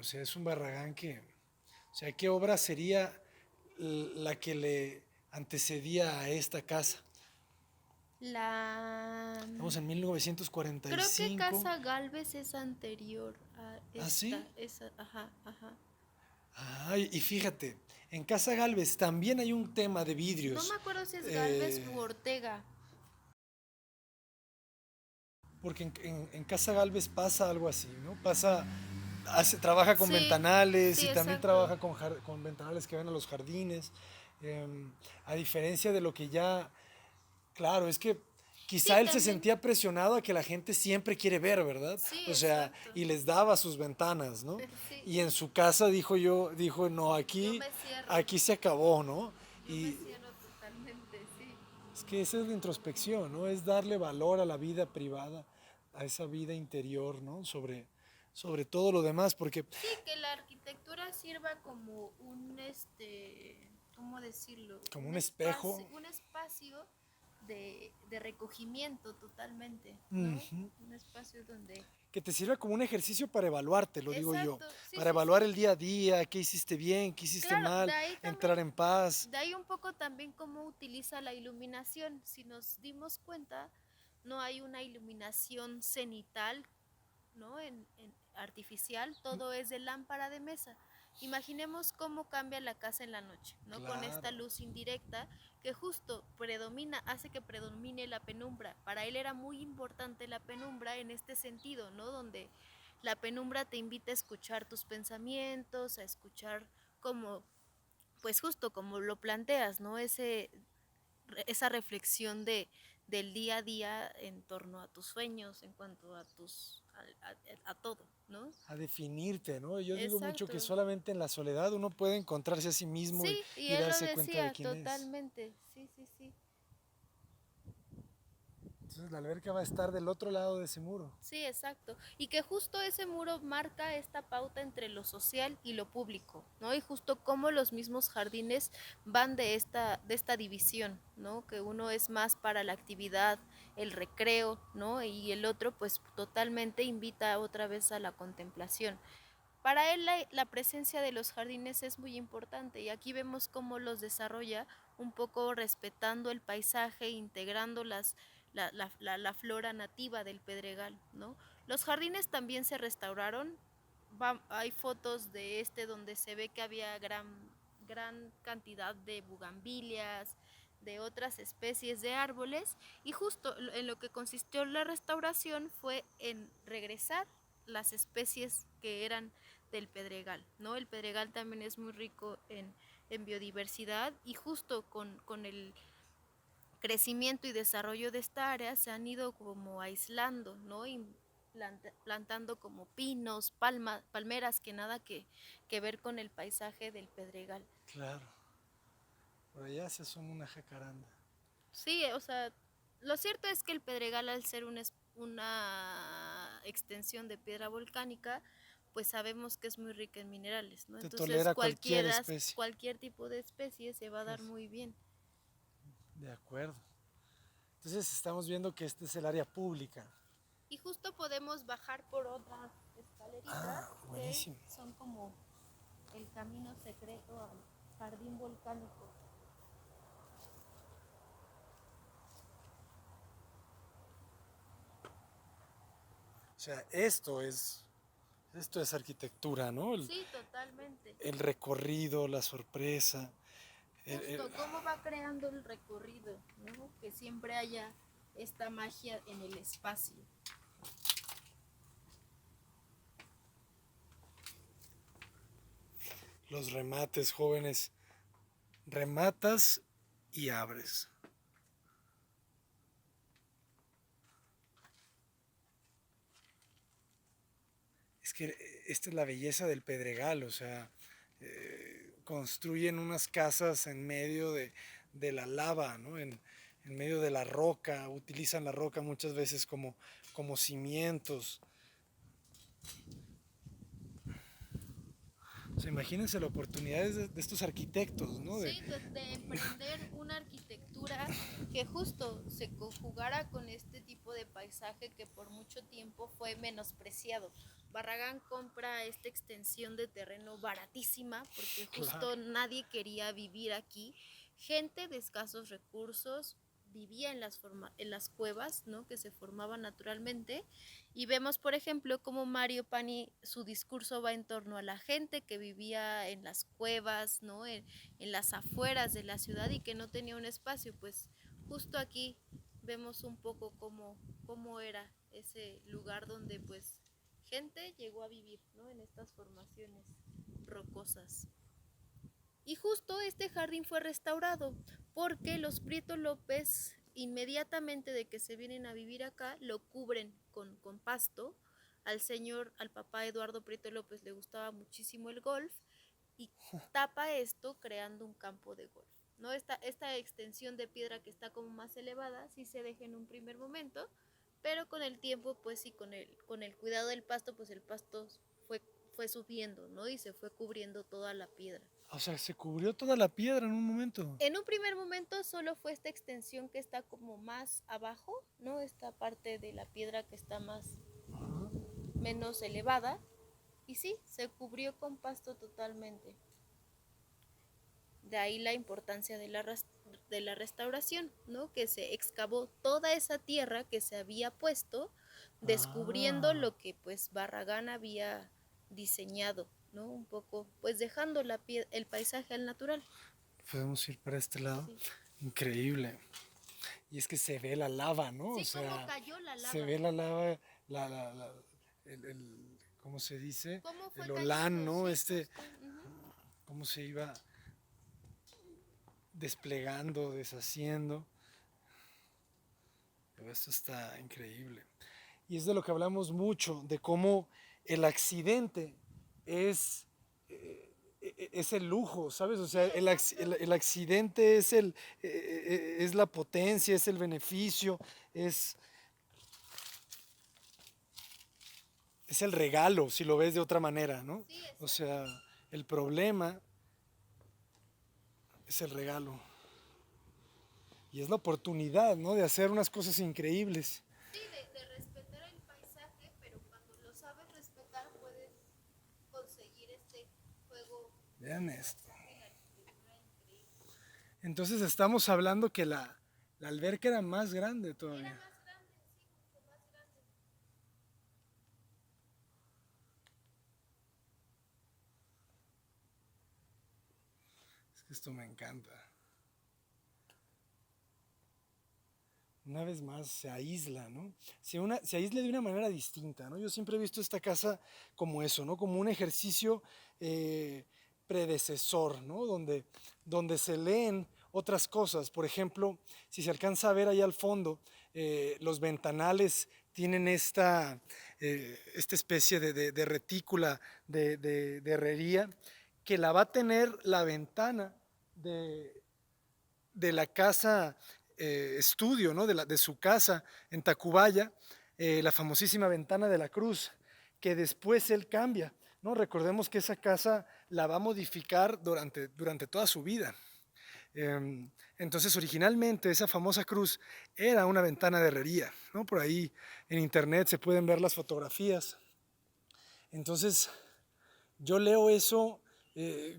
sea, es un Barragán que, o sea, ¿qué obra sería la que le antecedía a esta casa? La... Estamos en Creo que 1945. Casa Galvez es anterior a ¿Ah, sí? esta. Esa, ajá, ajá. Ay, y fíjate, en Casa Galvez también hay un tema de No me vidrios. acuerdo si es Galvez u eh, Ortega. Porque en Casa Galvez pasa algo así, ¿no? Trabaja con Sí, ventanales sí, y también exacto. trabaja con ventanales que ven a los jardines. A diferencia de lo que ya, claro, es que Sí, quizá él se también. sentía presionado a que la gente siempre quiere ver, ¿verdad? Sí, O sea, exacto. y les daba sus ventanas, ¿no? Sí, Y en su casa dijo, no, yo aquí, me cierro. aquí se acabó, ¿no? Yo me Y cierro totalmente, sí. es que esa es la introspección, ¿no? Es darle valor a la vida privada, a esa vida interior, ¿no? Sobre todo lo demás, porque Sí, que la arquitectura sirva como ¿cómo decirlo? como un espejo, Un espacio de recogimiento totalmente, ¿no? ujú, Un espacio donde... que te sirva como un ejercicio para evaluarte, lo digo yo, Exacto, sí, para sí, evaluar sí. el día a día, qué hiciste bien, qué hiciste Claro, mal, entrar en paz. de ahí un poco también cómo utiliza la iluminación. Si nos dimos cuenta, no hay una iluminación cenital, ¿no? En artificial, todo es de lámpara de mesa. Imaginemos cómo cambia la casa en la noche, ¿no? Con esta Claro, luz indirecta que justo predomina, hace que predomine la penumbra. Para él era muy importante la penumbra en este sentido, ¿no? Donde la penumbra te invita a escuchar tus pensamientos, a escuchar como, pues justo como lo planteas, ¿no? Esa reflexión del día a día en torno a tus sueños, en cuanto a a todo, ¿no? a definirte, ¿no? Yo digo mucho que Exacto. solamente en la soledad uno puede encontrarse a sí mismo Sí, y y él lo darse cuenta de decía quién es. totalmente. Sí, sí, sí. Entonces la alberca va a estar del otro lado de ese muro. Sí, exacto. Y que justo ese muro marca esta pauta entre lo social y lo público, ¿no? Y justo cómo los mismos jardines van de esta división, ¿no? Que uno es más para la actividad, el recreo, ¿no? Y el otro pues totalmente invita otra vez a la contemplación. Para él la presencia de los jardines es muy importante y aquí vemos cómo los desarrolla un poco respetando el paisaje, integrando la flora nativa del Pedregal, ¿no? Los jardines también se restauraron, hay fotos de donde se ve que había gran cantidad de bugambilias, de otras especies de árboles y justo en lo que consistió la restauración fue en regresar las especies que eran del Pedregal, ¿no? El Pedregal también es muy rico en biodiversidad y justo con el crecimiento y desarrollo de esta área se han ido como aislando, ¿no? Y plantando como pinos, palmeras que nada que ver con el paisaje del Pedregal. Claro, por allá se asoma una jacaranda. Sí, o sea, lo cierto es que el Pedregal al ser una extensión de piedra volcánica, pues sabemos que es muy rica en minerales, ¿no? Te Entonces tolera cualquier especie. cualquier tipo de especie se va a dar Pues, muy bien. de acuerdo. Entonces estamos viendo que este es el área pública. Y justo podemos bajar por otras escaleritas Ah, que buenísimo. son como el camino secreto al jardín volcánico. O sea, esto es arquitectura, ¿no? Sí, totalmente. El recorrido, la sorpresa. Justo cómo va creando el recorrido, ¿no? Que siempre haya esta magia en el espacio. Los remates jóvenes. Rematas y abres. Es que esta es la belleza del Pedregal, o sea, construyen unas casas en medio de la lava, ¿no? En medio de la roca, utilizan la roca muchas veces como cimientos. O sea, imagínense la oportunidad de estos arquitectos, ¿no? Sí, de emprender una arquitectura arquitectura que justo se conjugara con este tipo de paisaje que por mucho tiempo fue menospreciado. Barragán compra esta extensión de terreno baratísima porque Claro. justo nadie quería vivir aquí. Gente de escasos recursos vivía en las cuevas, ¿no? Que se formaban naturalmente. Y vemos, por ejemplo, cómo Mario Pani, su discurso va en torno a la gente que vivía en las cuevas, ¿no? En las afueras de la ciudad y que no tenía un espacio. Pues justo aquí vemos un poco cómo era ese lugar donde pues gente llegó a vivir, ¿no? En estas formaciones rocosas. Y justo este jardín fue restaurado porque los Prieto López, inmediatamente de que se vienen a vivir acá, lo cubren con pasto. Al papá Eduardo Prieto López le gustaba muchísimo el golf y tapa esto creando un campo de golf. ¿No? Esta extensión de piedra que está como más elevada sí se deja en un primer momento, pero con el tiempo, pues sí, con el cuidado del pasto, pues el pasto fue, fue subiendo, ¿no? Y se fue cubriendo toda la piedra. O sea, se cubrió toda la piedra en un momento. En un primer momento solo fue esta extensión que está como más abajo, ¿no? Esta parte de la piedra que está más Ajá. menos elevada. Y sí, se cubrió con pasto totalmente. De ahí la importancia de la restauración, ¿no? Que se excavó toda esa tierra que se había puesto, descubriendo Ah, lo que pues Barragán había diseñado, ¿no? Un poco, pues dejando el paisaje al natural. podemos ir para este lado. Sí. Increíble. Y es que se ve la lava, ¿no? O Sí, cómo sea, cayó la se lava. ve la lava, ¿cómo se dice? Cómo El fue holán, cayendo, ¿no? sí, justo. Ujú. Cómo se iba desplegando, deshaciendo. Pero esto está increíble. Y es de lo que hablamos mucho, de cómo el accidente es, es el lujo, ¿sabes? O Sí, sea, exacto. el accidente es la potencia, es el beneficio, es, es el regalo, si lo ves de otra manera, ¿no? Sí, O exacto. sea, el problema es el regalo. Y es la oportunidad, ¿no? De hacer unas cosas increíbles. Sí, de respetar el paisaje, pero cuando lo sabes respetar puedes conseguir este juego Vean del esto. paisaje y la arquitectura increíble. Entonces estamos hablando que la alberca era más grande Era todavía. más grande, sí, mucho más grande. Es que esto me encanta. Una vez más se aísla, ¿no? Se aísla de una manera distinta, ¿no? Yo siempre he visto esta casa como eso, ¿no? Como un ejercicio eh, predecesor, ¿no? Donde se leen otras cosas. Por ejemplo, si se alcanza a ver ahí al fondo, los ventanales tienen esta especie de retícula de herrería que la va a tener la ventana de, de la casa estudio, ¿no? De su casa en Tacubaya, la famosísima ventana de la cruz, que después él cambia, ¿no? Recordemos que esa casa la va a modificar durante toda su vida. Entonces, originalmente esa famosa cruz era una ventana de herrería, ¿no? Por ahí en internet se pueden ver las fotografías. Entonces, yo leo eso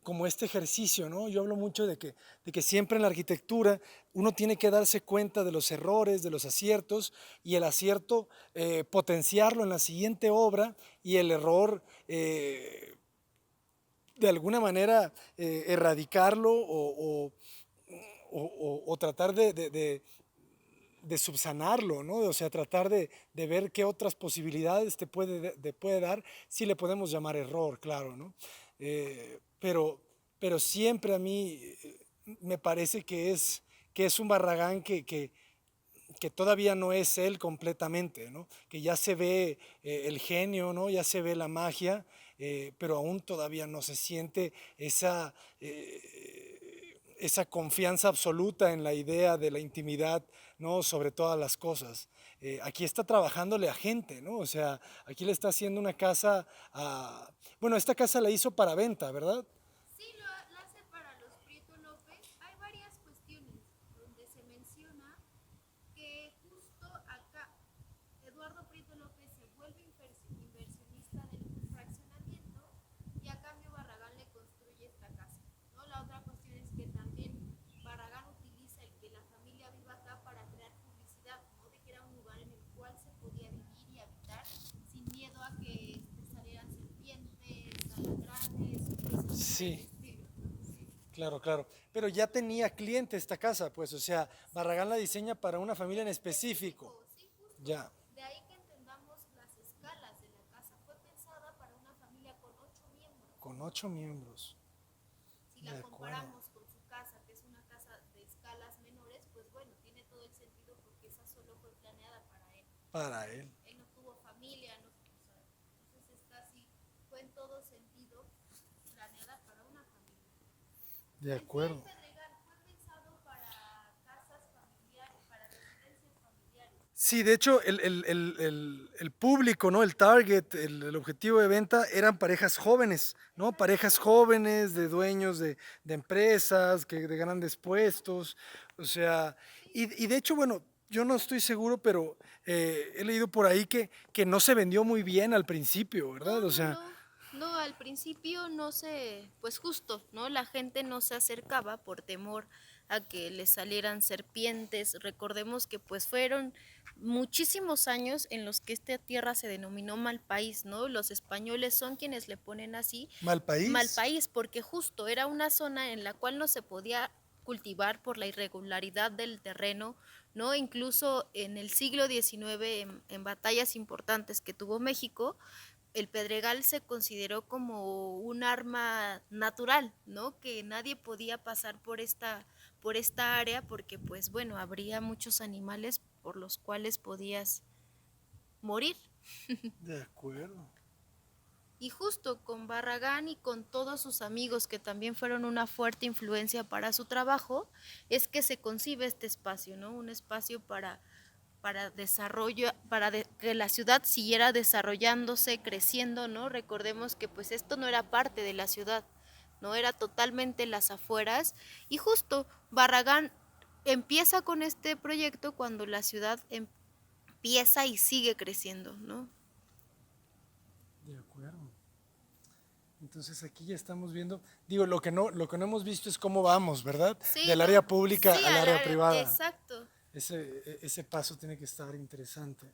como este ejercicio, ¿no? Yo hablo mucho de que siempre en la arquitectura uno tiene que darse cuenta de los errores, de los aciertos, y el acierto potenciarlo en la siguiente obra y el error de alguna manera erradicarlo o tratar de subsanarlo, ¿no? O sea, tratar de ver qué otras posibilidades te puede dar, si le podemos llamar error, claro, ¿no? Pero siempre a mí me parece que es un Barragán que todavía no es él completamente, ¿no? Que ya se ve el genio, ¿no? Ya se ve la magia, pero aún todavía no se siente esa confianza absoluta en la idea de la intimidad, ¿no? Sobre todas las cosas. Aquí está trabajándole a gente, ¿no? O sea, aquí le está haciendo una casa bueno, esta casa la hizo para venta, ¿verdad? Sí, lo hace para los Prieto López. Hay varias cuestiones donde se menciona que justo acá Eduardo Prieto López se vuelve inversionista del fraccionamiento y a cambio Barragán le construye esta casa, ¿no? La otra cuestión es que también Barragán utiliza el que la familia viva acá para crear publicidad, ¿no? De que era un lugar en el cual se podía vivir y habitar sin miedo a que salieran serpientes, alacranes y cosas por el Sí, estilo, ¿no? Sí. claro, claro. Pero ya tenía cliente esta casa, pues, o sea, Barragán la diseña para una familia en específico. Sí, justo. Ya, De ahí que entendamos las escalas de la casa. Fue pensada para una familia con 8 miembros. con 8 miembros. Si De la acuerdo. comparamos con su casa, que es una casa de escalas menores, pues bueno, tiene todo el sentido porque esa solo fue planeada para él. Para él. Él no tuvo familia, no, o sea, entonces es casi, fue en todo sentido planeada para una familia. De En sí, el acuerdo. Pedregal fue pensado para casas familiares, para residencias familiares. Sí, de hecho, el público, ¿no? El target, el objetivo de venta eran parejas jóvenes, ¿no? Parejas jóvenes de dueños de empresas, que de grandes puestos, o sea, y de hecho, bueno, yo no estoy seguro, pero he leído por ahí que no se vendió muy bien al principio, ¿verdad? No, O no, sea, no. No, al principio no se, pues justo, ¿no? La gente no se acercaba por temor a que le salieran serpientes. Recordemos que pues fueron muchísimos años en los que esta tierra se denominó mal país, ¿no? Los españoles son quienes le ponen así mal mal país. país, porque justo era una zona en la cual no se podía cultivar por la irregularidad del terreno, ¿no? Incluso en el siglo XIX, en batallas importantes que tuvo México, el pedregal se consideró como un arma natural, ¿no? Que nadie podía pasar por esta área porque, pues bueno, habría muchos animales por los cuales podías morir. De acuerdo. Y justo con Barragán y con todos sus amigos que también fueron una fuerte influencia para su trabajo, es que se concibe este espacio, ¿no? Un espacio para desarrollo, que la ciudad siguiera desarrollándose, creciendo, ¿no? Recordemos que pues esto no era parte de la ciudad, no era totalmente las afueras y justo Barragán empieza con este proyecto cuando la ciudad empieza y sigue creciendo, ¿no? De acuerdo. Entonces aquí ya estamos viendo, digo, lo que no hemos visto es cómo vamos, ¿verdad? Sí, Del no, área pública sí, al área privada. exacto. Ese paso tiene que estar interesante,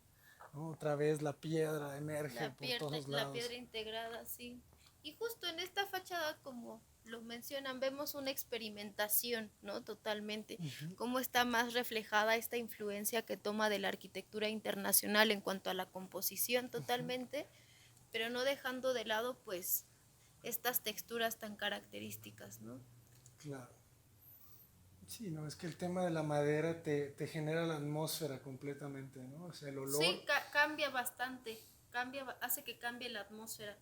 ¿no? Otra vez la piedra emerge por todos La piedra lados. integrada, sí. Y justo en esta fachada, como lo mencionan, vemos una experimentación, ¿no? Totalmente. Ujú, Cómo está más reflejada esta influencia que toma de la arquitectura internacional en cuanto a la composición ujú, totalmente, pero no dejando de lado, pues, estas texturas tan características, ¿no? claro. Sí, no, es que el tema de la madera te genera la atmósfera completamente, ¿no? O sea, el olor. Sí, cambia bastante, hace que cambie la atmósfera.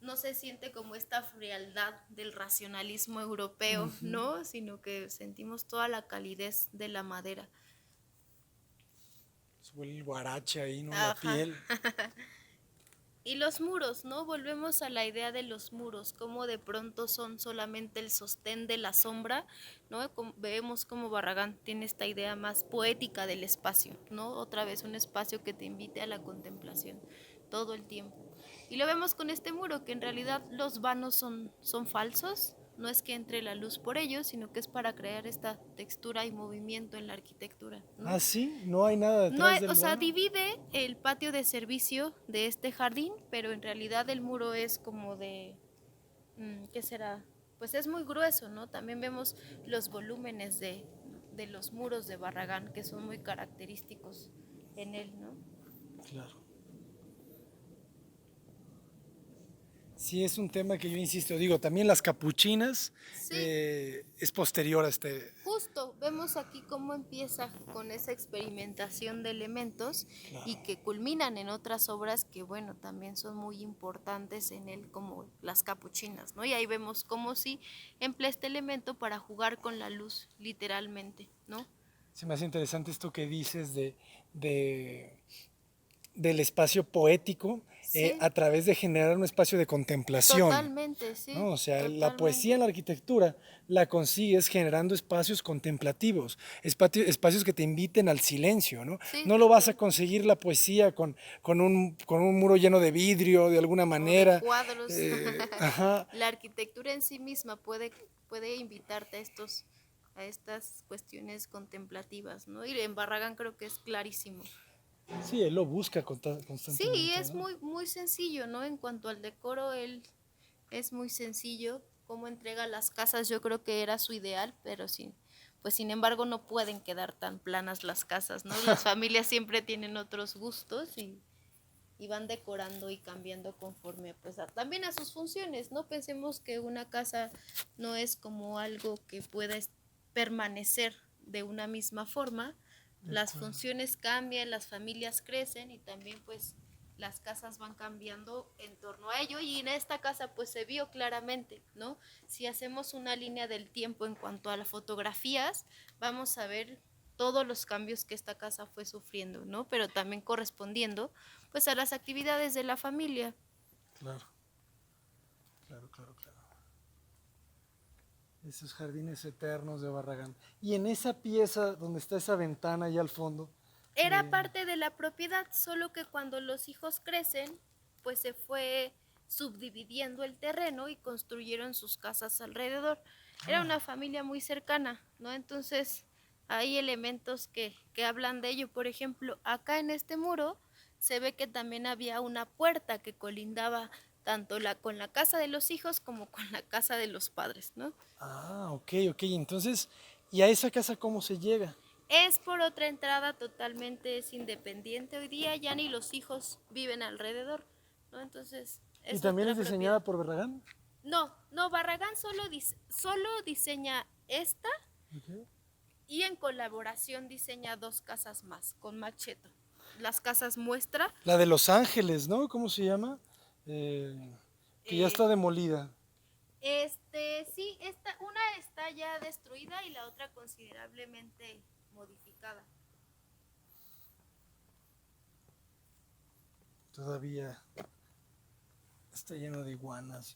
No se siente como esta frialdad del racionalismo europeo, Ujú, ¿no? Sino que sentimos toda la calidez de la madera. se huele el guarache ahí, ¿no? La Ajá. piel. Y los muros, ¿no? Volvemos a la idea de los muros, como de pronto son solamente el sostén de la sombra, ¿no? Vemos como Barragán tiene esta idea más poética del espacio, ¿no? Otra vez un espacio que te invite a la contemplación todo el tiempo. Y lo vemos con este muro, que en realidad los vanos son falsos, no es que entre la luz por ellos, sino que es para crear esta textura y movimiento en la arquitectura, ¿no? Ah, sí, no hay nada No, detrás o del sea, vano. divide el patio de servicio de este jardín, pero en realidad el muro es como de, ¿qué será? Pues es muy grueso, ¿no? También vemos los volúmenes de los muros de Barragán, que son muy característicos en él, ¿no? Claro. Sí, es un tema que yo insisto, digo, también las capuchinas Sí, es posterior a este. justo, vemos aquí cómo empieza con esa experimentación de elementos y Claro. que culminan en otras obras que, bueno, también son muy importantes en él, como las capuchinas, ¿no? Y ahí vemos cómo sí emplea este elemento para jugar con la luz, literalmente, ¿no? Se me hace interesante esto que dices de, del espacio poético Sí, a través de generar un espacio de contemplación. totalmente, ¿No? sí, O sea, la poesía en totalmente. la arquitectura la consigues generando espacios contemplativos, espacios que te inviten al silencio, ¿no? Sí, No lo vas a total. conseguir la poesía con un muro lleno de vidrio, de alguna O de manera. cuadros. Ajá, La arquitectura en sí misma puede invitarte a estas cuestiones contemplativas, ¿no? Y en Barragán creo que es clarísimo. sí, él lo busca Sí, constantemente, es ¿no? muy, muy sencillo, ¿no? En cuanto al decoro, él es muy sencillo. Cómo entrega las casas, yo creo que era su ideal, pero sí, pues sin embargo no pueden quedar tan planas las casas, ¿no? Las familias siempre tienen otros gustos y van decorando y cambiando conforme pues también a sus funciones, no pensemos que una casa no es como algo que pueda permanecer de una misma forma, De las acuerdo. funciones cambian, las familias crecen y también pues las casas van cambiando en torno a ello y en esta casa pues se vio claramente, ¿no? Si hacemos una línea del tiempo en cuanto a las fotografías, vamos a ver todos los cambios que esta casa fue sufriendo, ¿no? Pero también correspondiendo pues a las actividades de la familia. Claro, claro. Esos jardines eternos de Barragán. Y en esa pieza donde está esa ventana allá al fondo, Era eh, parte de la propiedad, solo que cuando los hijos crecen, pues se fue subdividiendo el terreno y construyeron sus casas alrededor. Era una ah, familia muy cercana, ¿no? Entonces hay elementos que hablan de ello. Por ejemplo, acá en este muro se ve que también había una puerta que colindaba tanto con la casa de los hijos como con la casa de los padres, ¿no? ok. Entonces, ¿y a esa casa cómo se llega? Es por otra entrada totalmente es independiente. Hoy día ya ni los hijos viven alrededor, ¿no? Entonces ¿Y es también otra es diseñada propiedad. por Barragán? No, Barragán solo diseña esta Ok. y en colaboración diseña dos casas más con Macheto. Las casas muestra, La de Los Ángeles, ¿no? ¿Cómo se llama? Eh, que ya eh, está demolida. sí, una está ya destruida y la otra considerablemente modificada. Todavía está lleno de iguanas.